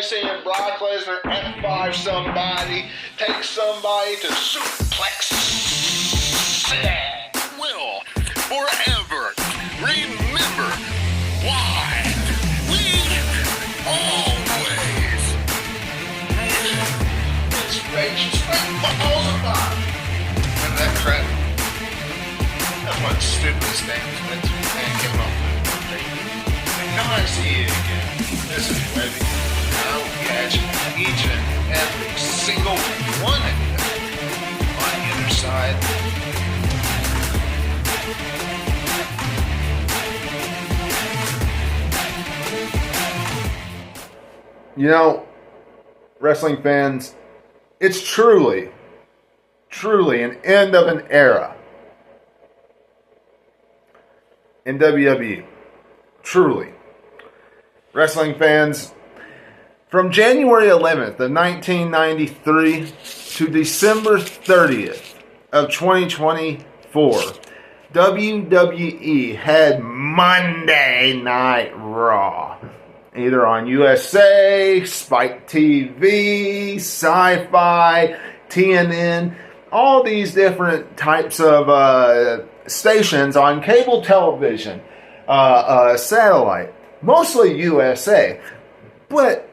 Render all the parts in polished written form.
seeing Brock Lesnar F5 somebody, take somebody to suplex will forever remember why we always straight balls apart. And that crap. That's one stupidest thing that man came up with. Now I see you again. This is Webby. I'll catch each and every single one of you on the other side. You know, wrestling fans, it's truly an end of an era in WWE. Truly. Wrestling fans, from January 11th of 1993 to December 30th of 2024, WWE had Monday Night Raw. Either on USA, Spike TV, Sci-Fi, TNN, all these different types of stations on cable television, satellite, mostly USA. But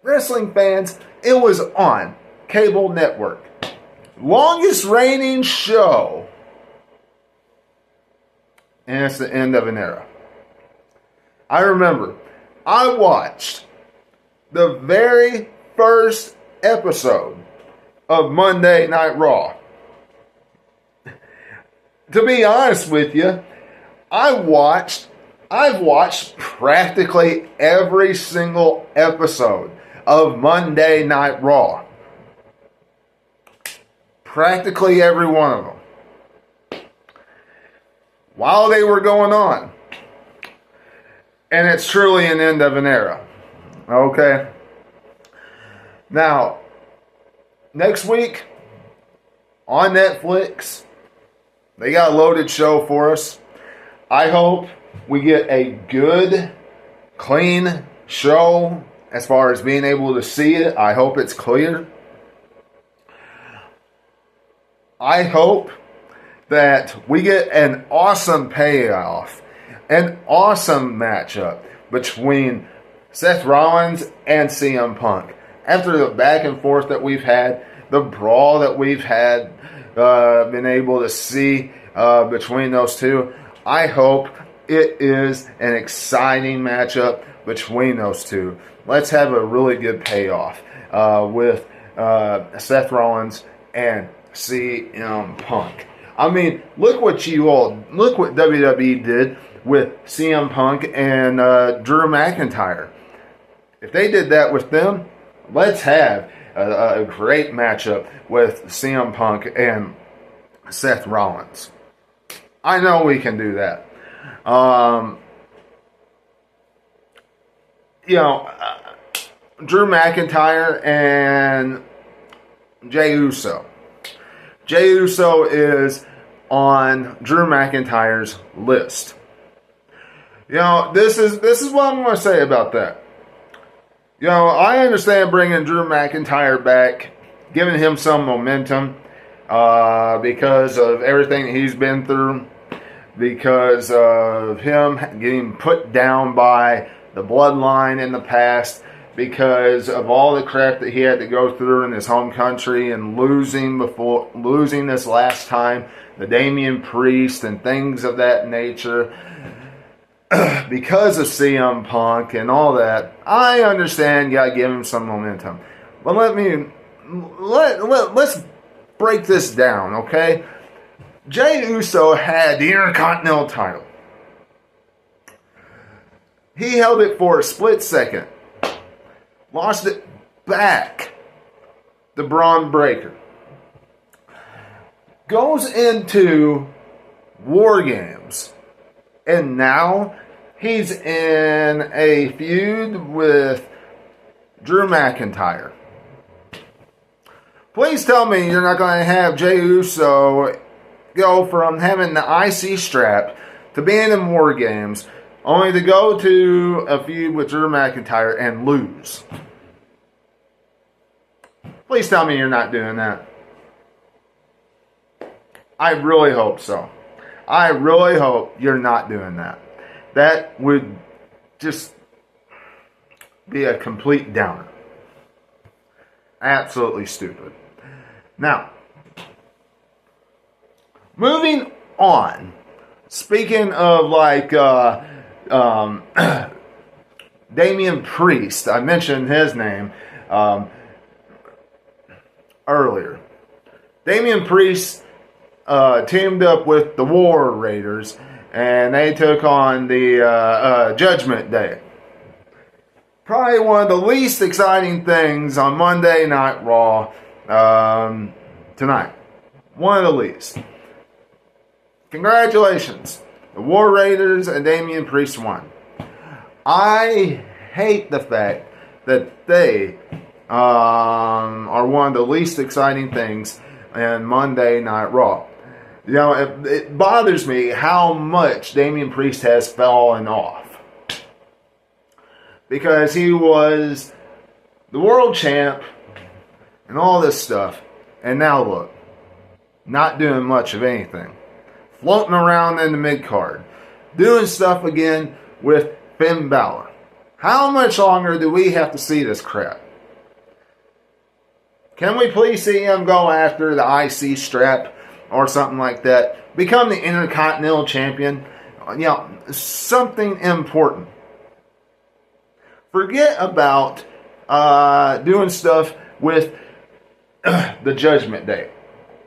wrestling fans, it was on cable network. Longest reigning show. And it's the end of an era. I remember I watched the very first episode of Monday Night Raw. To be honest with you, I've watched practically every single episode of Monday Night Raw. Practically every one of them. While they were going on. And it's truly an end of an era. Okay? Now, next week, on Netflix, they got a loaded show for us. I hope we get a good, clean show as far as being able to see it. I hope it's clear. I hope that we get an awesome payoff, an awesome matchup between Seth Rollins and CM Punk. After the back and forth that we've had, the brawl that we've had, been able to see between those two, I hope it is an exciting matchup between those two. Let's have a really good payoff with Seth Rollins and CM Punk. I mean, look what WWE did with CM Punk and Drew McIntyre. If they did that with them, let's have a great matchup with CM Punk and Seth Rollins. I know we can do that. Drew McIntyre and Jey Uso. Jey Uso is on Drew McIntyre's list. This is what I'm going to say about that. I understand bringing Drew McIntyre back, giving him some momentum because of everything he's been through, because of him getting put down by the bloodline in the past, because of all the crap that he had to go through in his home country and losing this last time, the Damian Priest and things of that nature. Because of CM Punk and all that, I understand you gotta give him some momentum. But let's break this down, okay? Jey Uso had the Intercontinental title. He held it for a split second. Lost it back to Braun Breaker. Goes into War Games. And now he's in a feud with Drew McIntyre. Please tell me you're not going to have Jey Uso go from having the IC strap to being in War Games, only to go to a feud with Drew McIntyre and lose. Please tell me you're not doing that. I really hope so. I really hope you're not doing that. That would just be a complete downer. Absolutely stupid. Now, moving on. Speaking of Damian Priest, I mentioned his name earlier. Damian Priest teamed up with the War Raiders, and they took on the Judgment Day. Probably one of the least exciting things on Monday Night Raw tonight. One of the least. Congratulations. The War Raiders and Damian Priest won. I hate the fact that they are one of the least exciting things in Monday Night Raw. You know, it bothers me how much Damian Priest has fallen off. Because he was the world champ and all this stuff. And now look, not doing much of anything. Floating around in the mid-card. Doing stuff again with Finn Balor. How much longer do we have to see this crap? Can we please see him go after the IC strap or something like that? Become the Intercontinental Champion? You know, something important. Forget about doing stuff with the Judgment Day.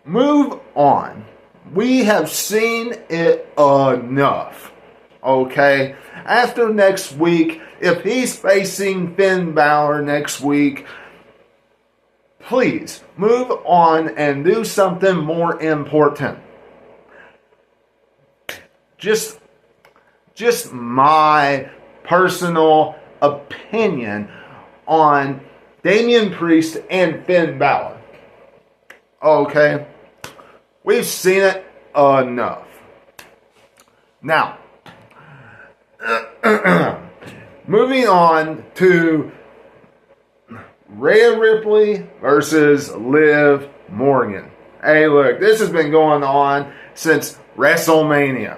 Move on. We have seen it enough. Okay? After next week, if he's facing Finn Balor next week, please move on and do something more important. Just my personal opinion on Damian Priest and Finn Balor. Okay? We've seen it enough. Now, moving on to Rhea Ripley versus Liv Morgan. Hey, look, this has been going on since WrestleMania.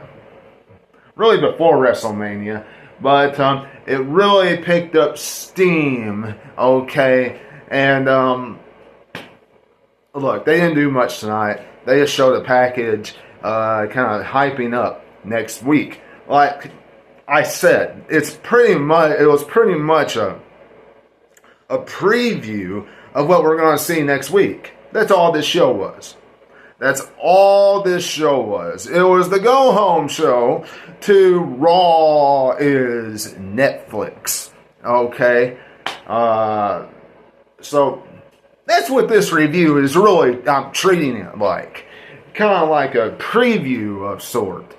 Really before WrestleMania. But it really picked up steam, okay? And, look, they didn't do much tonight. They just showed a package kind of hyping up next week. Like I said, it was pretty much a preview of what we're going to see next week. That's all this show was. That's all this show was. It was the go-home show to Raw is Netflix. Okay? So, that's what this review is really, I'm treating it like. Kind of like a preview of sort.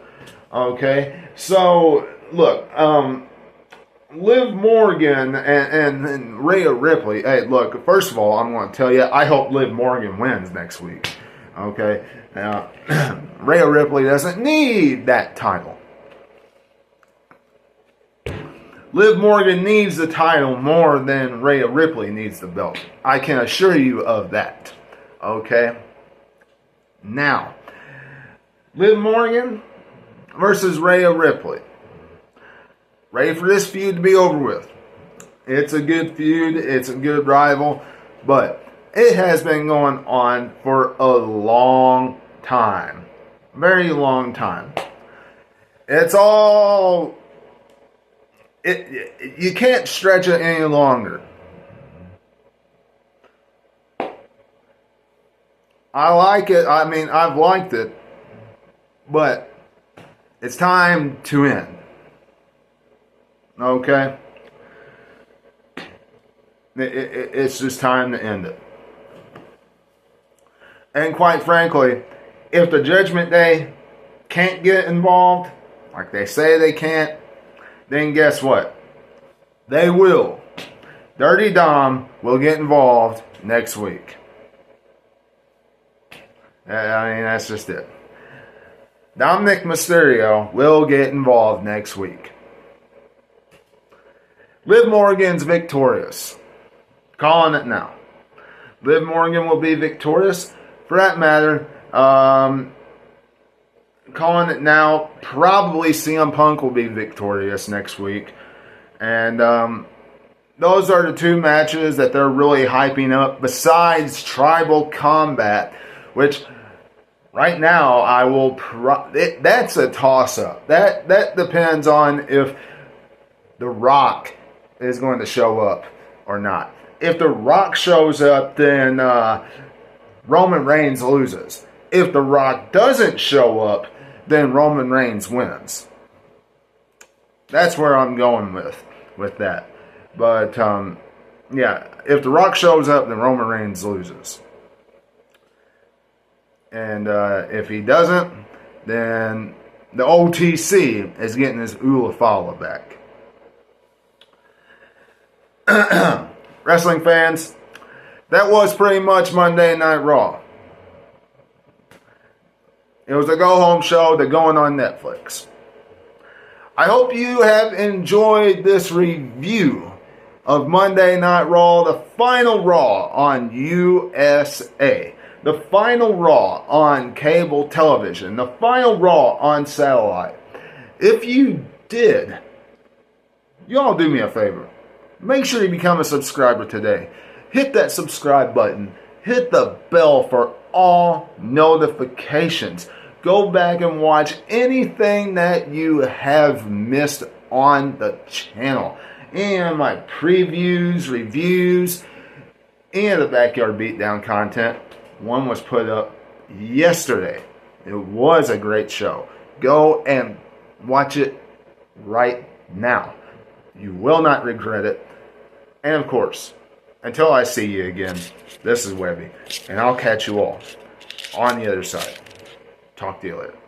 Okay? So, look, Liv Morgan and Rhea Ripley. Hey, look, first of all, I'm going to tell you, I hope Liv Morgan wins next week. Okay? Now, Rhea Ripley doesn't need that title. Liv Morgan needs the title more than Rhea Ripley needs the belt. I can assure you of that. Okay? Now, Liv Morgan versus Rhea Ripley. Ready for this feud to be over with. It's a good feud. It's a good rival. But it has been going on for a long time. Very long time. It's all... you can't stretch it any longer. I like it. I mean, I've liked it. But it's time to end. Okay? It's just time to end it. And quite frankly, if the Judgment Day can't get involved, like they say they can't, then guess what? They will. Dirty Dom will get involved next week. I mean, that's just it. Dominic Mysterio will get involved next week. Liv Morgan's victorious. Calling it now. Liv Morgan will be victorious. For that matter, calling it now, probably CM Punk will be victorious next week. And those are the two matches that they're really hyping up, besides Tribal Combat, which right now I will... that's a toss-up. That depends on if The Rock is going to show up or not. If The Rock shows up, then Roman Reigns loses. If The Rock doesn't show up, then Roman Reigns wins. That's where I'm going with that. But, yeah, if The Rock shows up, then Roman Reigns loses. And if he doesn't, then the OTC is getting his Ulafala back. Wrestling fans, that was pretty much Monday Night Raw. It was a go-home show that's going on Netflix. I hope you have enjoyed this review of Monday Night Raw, the final Raw on USA, the final Raw on cable television, the final Raw on satellite. If you did, y'all do me a favor. Make sure you become a subscriber today. Hit that subscribe button. Hit the bell for all notifications. Go back and watch anything that you have missed on the channel. And my previews, reviews, and the Backyard Beatdown content. One was put up yesterday. It was a great show. Go and watch it right now. You will not regret it. And of course, until I see you again, this is Webby, and I'll catch you all on the other side. Talk to you later.